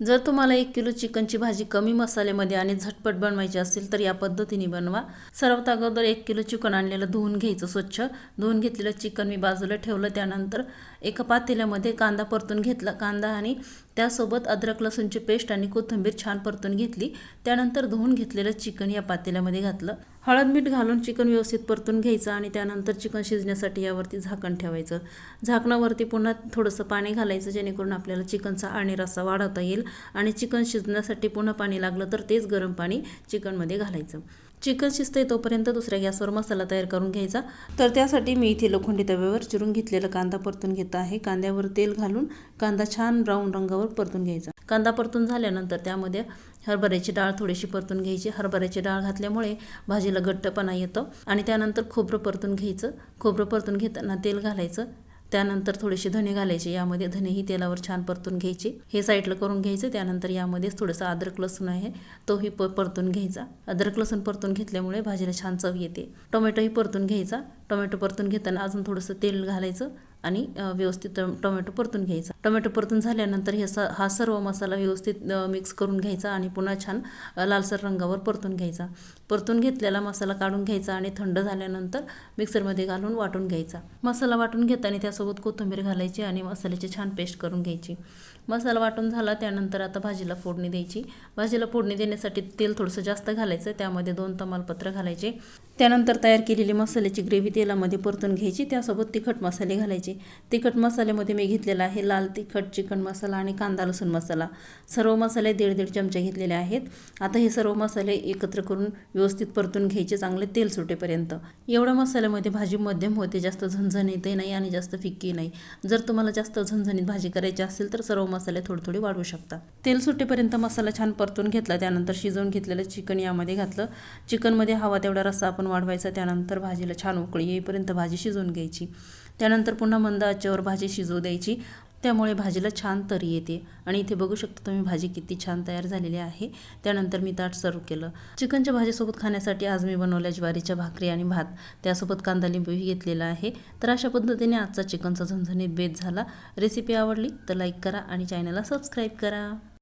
जर तुम्हाला 1 किलो चिकनची भाजी कमी मसाल्यामध्ये आणि झटपट बनवायची असेल तर या पद्धतीने बनवा। सर्वात अगोदर 1 किलो चिकन आणलेलं धुवून घ्यायचं स्वच्छ। धुवून घेतलेलं चिकन मी बाजूला ठेवलं। त्यानंतर एका पातेल्यामध्ये कांदा परतून घेतला। कांदा आणि त्यासोबत अद्रक लसूणची पेस्ट आणि कोथिंबीर छान परतून घेतली। त्यानंतर धुवून घेतलेलं चिकन या पातेल्यामध्ये घातलं। हळद मीठ घालून चिकन व्यवस्थित परतून घ्यायचं आणि त्यानंतर चिकन शिजण्यासाठी यावरती झाकण ठेवायचं। झाकणावरती पुन्हा थोडंसं पाणी घालायचं जेणेकरून आपल्याला चिकनचा आणि रस्सा वाढवता येईल आणि चिकन शिजण्यासाठी पुन्हा पाणी लागलं तर तेच गरम पाणी चिकनमध्ये घालायचं। चिकन शिजते तोपर्यंत दुसऱ्या गॅसवर मसाला तयार करून घ्यायचा। तर त्यासाठी मी इथे लोखंडी तव्यावर चिरून घेतलेला कांदा परतून घेत आहे। कांद्यावर तेल घालून कांदा छान ब्राऊन रंगावर परतून घ्यायचा। कांदा परतून झाल्यानंतर त्यामध्ये हरभऱ्याची डाळ थोडीशी परतून घ्यायची। हरभऱ्याची डाळ घातल्यामुळे भाजीला घट्टपणा येतो। आणि त्यानंतर खोबरं परतून घ्यायचं। खोबरं परतून घेताना तेल घालायचं। त्यानंतर थोडेसे धणे घालायचे। यामध्ये धणेही तेलावर छान परतून घ्यायचे। हे साईडला करून घ्यायचं। त्यानंतर यामध्येच थोडंसं अद्रक लसूण आहे तोही परतून घ्यायचा। अद्रक लसूण परतून घेतल्यामुळे भाजीला छान चव येते। टोमॅटोही परतून घ्यायचा। टोमॅटो परतून घेताना अजून थोडंसं तेल घालायचं आणि व्यवस्थित टोमॅटो परतून घ्यायचा। टोमॅटो परतून झाल्यानंतर हा सर्व मसाला व्यवस्थित मिक्स करून घ्यायचा आणि पुन्हा छान लालसर रंगावर परतून घ्यायचा। परतून घेतलेला मसाला काढून घ्यायचा आणि थंड झाल्यानंतर मिक्सरमध्ये घालून वाटून घ्यायचा। मसाला वाटून घेताना त्यासोबत कोथिंबीर घालायची आणि मसाल्याची छान पेस्ट करून घ्यायची। मसाला वाटून झाला त्यानंतर आता भाजीला फोडणी द्यायची। भाजीला फोडणी देण्यासाठी तेल थोडंसं जास्त घालायचं। त्यामध्ये 2 तमालपत्र घालायचे। त्यानंतर तयार केलेली मसाल्याची ग्रेव्ही तेलामध्ये परतून घ्यायची। त्यासोबत तिखट मसाले घालायचे। तिखट मसाल्यामध्ये मी घेतलेला आहे लाल तिखट, चिकन मसाला आणि कांदा लसूण मसाला। सर्व मसाले 1.5 चमचे घेतलेले आहेत। आता हे सर्व मसाले एकत्र करून व्यवस्थित परतून घ्यायचे चांगले तेल सुटेपर्यंत। एवढ्या मसाल्यामध्ये भाजी मध्यम होते, जास्त झणझणीत नाही आणि जास्त फिक्की नाही। जर तुम्हाला जास्त झणझणीत भाजी करायची असेल तर सर्व मसाले थोडे वाढवू शकता। तेल सुटेपर्यंत मसाला छान परतून घेतला। त्यानंतर शिजवून घेतलेलं चिकन यामध्ये घातलं। चिकनमध्ये हवा तेवढा रस्सा आपण वाढवायचा। त्यानंतर भाजीला छान उकळी येईपर्यंत भाजी शिजवून घ्यायची। त्यानंतर पुन्हा मंद आचेवर भाजी शिजवू द्यायची। त्यामुळे भाजीला छान तरी येते। आणि इथे बघू शकता तुम्ही भाजी किती छान तयार झालेली आहे। त्यानंतर मी ताट सर्व केलं। चिकनच्या भाजीसोबत खाण्यासाठी आज मी बनवल्या ज्वारीच्या भाकरी आणि भात। त्यासोबत कांदा लिंबूही घेतलेला आहे। तर अशा पद्धतीने आजचा चिकनचा झणझणीत बेत झाला। रेसिपी आवडली तर लाईक करा आणि चॅनलला सबस्क्राईब करा।